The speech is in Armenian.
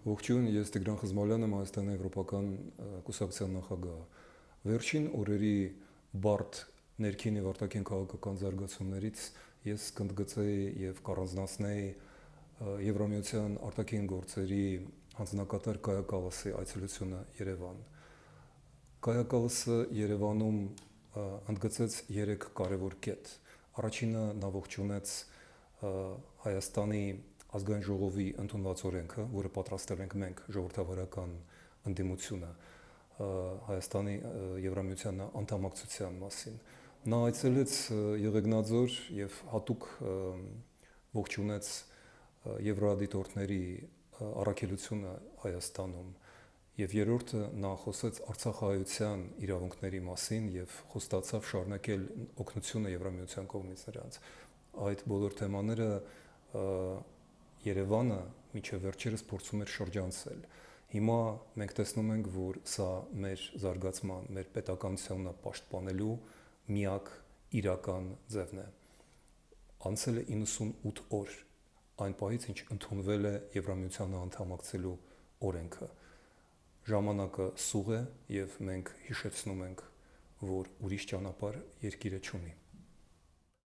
Ողջույն, ես Տիգրան Խզմալյան եմ, Հայաստանի Եվրոպական կուսակցության նախագահը։ Վերջին օրերի բարդ ներքին եւ արտաքին քաղաքական զարգացումներից ես կընդգծեի եւ կառանձնացնեի Եվրամիության արտաքին գործերի հանձնակատար Կայա Կալասի այցելությունը Երևան։ Կայա Կալասը Երևանում ընդգծեց 3 կարևոր կետ։ Առաջինը նա ողջունեց Հայաստանի ազգային ժողովի ընդունված օրենքը, որը պատրաստել ենք մենք ժողովրդավարական ընդդիմությունը Հայաստանի Եվրամիության անդամակցության մասին։ Նա այցելեց Եղեգնաձոր եւ հատուկ ողջունեց եվրոդիտորդների առաքելությունը Հայաստանում։ Եվ երրորդը նա խոսեց արցախահայության իրավունքների մասին եւ խոստացավ շարունակել օգնությունը Եվրամիության կողմից նրանց։ Այդ բոլոր թեմաները Երևանը մինչև վերջերս փորձում էր շրջանցել։ Հիմա մենք տեսնում ենք, որ սա մեր զարգացման, մեր պետականությունը պաշտպանելու միակ իրական ձևն է։ Անցել է 98 օր այն պահից, ինչ ընդունվել է Եվրամիությանը անդամակցելու օրենքը։ Ժամանակը սուղ է եւ մենք հիշեցնում ենք, որ ուրիշ ճանապարհ երկիրը չունի։